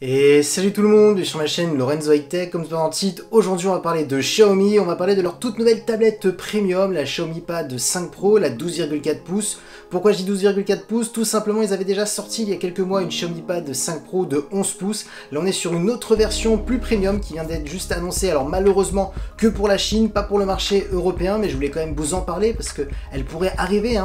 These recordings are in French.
Et salut tout le monde, je suis sur ma chaîne Lorenzo High Tech, comme dans le titre. Aujourd'hui on va parler de Xiaomi, on va parler de leur toute nouvelle tablette premium, la Xiaomi Pad 5 Pro, la 12,4 pouces. Pourquoi je dis 12,4 pouces? Tout simplement ils avaient déjà sorti il y a quelques mois une Xiaomi Pad 5 Pro de 11 pouces. Là on est sur une autre version plus premium qui vient d'être juste annoncée, alors malheureusement que pour la Chine, pas pour le marché européen, mais je voulais quand même vous en parler parce qu'elle pourrait arriver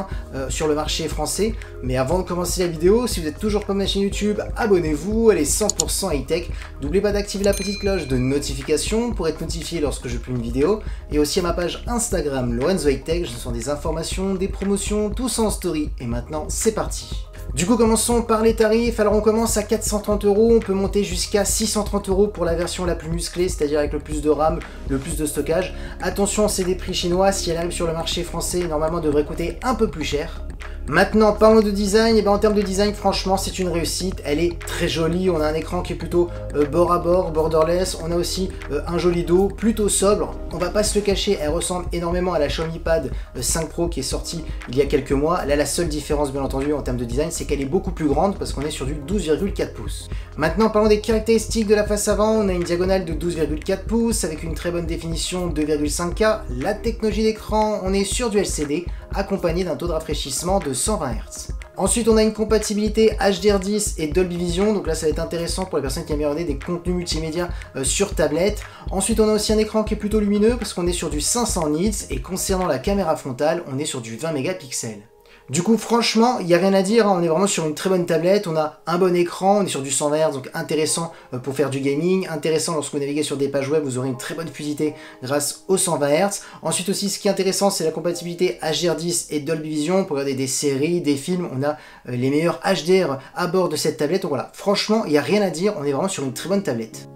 sur le marché français. Mais avant de commencer la vidéo, si vous n'êtes toujours pas ma chaîne YouTube, abonnez-vous, elle est 100% high-tech. N'oubliez pas d'activer la petite cloche de notification pour être notifié lorsque je publie une vidéo. Et aussi à ma page Instagram Lorenzo High Tech, je sens des informations, des promotions, tout ça en story. Et maintenant, c'est parti. Du coup, commençons par les tarifs. Alors on commence à 430 €, on peut monter jusqu'à 630 € pour la version la plus musclée, c'est-à-dire avec le plus de RAM, le plus de stockage. Attention, c'est des prix chinois, si elle arrive sur le marché français, normalement elle devrait coûter un peu plus cher. Maintenant, parlons de design. Et ben, en termes de design, franchement, c'est une réussite. Elle est très jolie. On a un écran qui est plutôt bord à bord, borderless. On a aussi un joli dos, plutôt sobre. On va pas se le cacher, elle ressemble énormément à la Xiaomi Pad 5 Pro qui est sortie il y a quelques mois. Là, la seule différence, bien entendu, en termes de design, c'est qu'elle est beaucoup plus grande parce qu'on est sur du 12,4 pouces. Maintenant, parlons des caractéristiques de la face avant. On a une diagonale de 12,4 pouces avec une très bonne définition 2,5K. La technologie d'écran, on est sur du LCD accompagné d'un taux de rafraîchissement de 120 Hz. Ensuite, on a une compatibilité HDR10 et Dolby Vision, donc là ça va être intéressant pour les personnes qui aiment regarder des contenus multimédia sur tablette. Ensuite, on a aussi un écran qui est plutôt lumineux parce qu'on est sur du 500 nits et concernant la caméra frontale, on est sur du 20 mégapixels. Du coup, franchement, il n'y a rien à dire, on est vraiment sur une très bonne tablette, on a un bon écran, on est sur du 120 Hz, donc intéressant pour faire du gaming, intéressant lorsque vous naviguez sur des pages web, vous aurez une très bonne fluidité grâce aux 120 Hz. Ensuite aussi, ce qui est intéressant, c'est la compatibilité HDR10 et Dolby Vision, pour regarder des séries, des films, on a les meilleurs HDR à bord de cette tablette, donc voilà, franchement, il n'y a rien à dire, on est vraiment sur une très bonne tablette.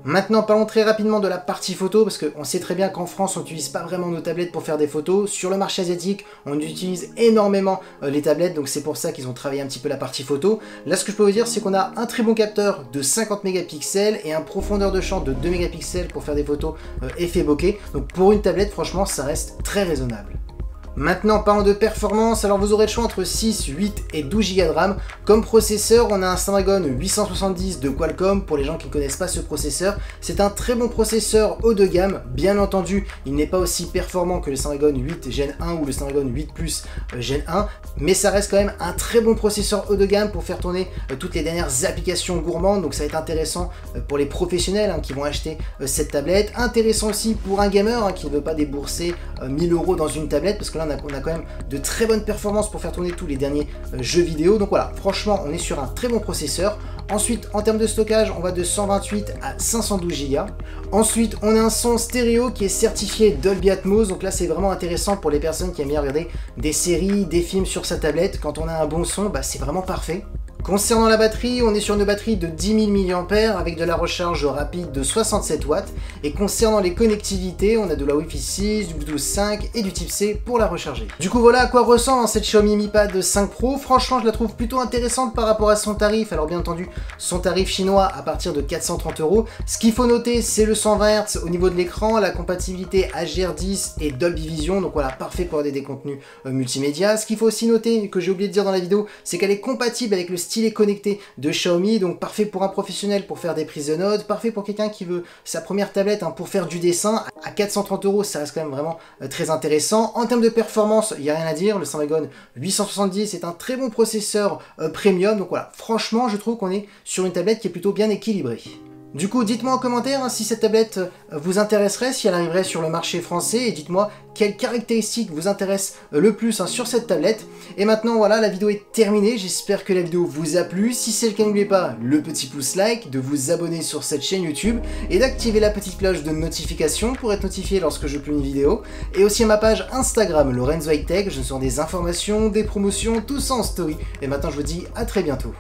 Maintenant, parlons très rapidement de la partie photo, parce qu'on sait très bien qu'en France, on n'utilise pas vraiment nos tablettes pour faire des photos. Sur le marché asiatique, on utilise énormément les tablettes, donc c'est pour ça qu'ils ont travaillé un petit peu la partie photo. Là, ce que je peux vous dire, c'est qu'on a un très bon capteur de 50 mégapixels et un profondeur de champ de 2 mégapixels pour faire des photos effet bokeh. Donc pour une tablette, franchement, ça reste très raisonnable. Maintenant, parlons de performance, alors vous aurez le choix entre 6, 8 et 12 Go de RAM. Comme processeur, on a un Snapdragon 870 de Qualcomm, pour les gens qui ne connaissent pas ce processeur. C'est un très bon processeur haut de gamme, bien entendu, il n'est pas aussi performant que le Snapdragon 8 Gen 1 ou le Snapdragon 8 Plus Gen 1, mais ça reste quand même un très bon processeur haut de gamme pour faire tourner toutes les dernières applications gourmandes, donc ça va être intéressant pour les professionnels qui vont acheter cette tablette. Intéressant aussi pour un gamer qui ne veut pas débourser 1000 € dans une tablette, parce que là, on a quand même de très bonnes performances pour faire tourner tous les derniers jeux vidéo. Donc voilà, franchement, on est sur un très bon processeur. Ensuite, en termes de stockage, on va de 128 à 512 Go. Ensuite, on a un son stéréo qui est certifié Dolby Atmos. Donc là, c'est vraiment intéressant pour les personnes qui aiment bien regarder des séries, des films sur sa tablette. Quand on a un bon son, c'est vraiment parfait. Concernant la batterie, on est sur une batterie de 10 000 mAh avec de la recharge rapide de 67 watts. Et concernant les connectivités, on a de la Wi-Fi 6, du Bluetooth 5 et du type C pour la recharger. Du coup, voilà à quoi ressemble cette Xiaomi Mi Pad 5 Pro. Franchement, je la trouve plutôt intéressante par rapport à son tarif. Alors bien entendu, son tarif chinois à partir de 430 €. Ce qu'il faut noter, c'est le 120 Hz au niveau de l'écran, la compatibilité HDR10 et Dolby Vision. Donc voilà, parfait pour regarder des contenus multimédia. Ce qu'il faut aussi noter, que j'ai oublié de dire dans la vidéo, c'est qu'elle est compatible avec le stylet connecté de Xiaomi, donc parfait pour un professionnel pour faire des prises de notes, parfait pour quelqu'un qui veut sa première tablette pour faire du dessin. À 430 €, ça reste quand même vraiment très intéressant. En termes de performance, il n'y a rien à dire, le Snapdragon 870 est un très bon processeur premium, donc voilà, franchement je trouve qu'on est sur une tablette qui est plutôt bien équilibrée. Du coup, dites-moi en commentaire si cette tablette vous intéresserait, si elle arriverait sur le marché français, et dites-moi quelles caractéristiques vous intéressent le plus sur cette tablette. Et maintenant, voilà, la vidéo est terminée. J'espère que la vidéo vous a plu. Si c'est le cas, n'oubliez pas le petit pouce like, de vous abonner sur cette chaîne YouTube et d'activer la petite cloche de notification pour être notifié lorsque je publie une vidéo. Et aussi à ma page Instagram Lorenzo High Tech, je sors des informations, des promotions, tout ça en story. Et maintenant, je vous dis à très bientôt.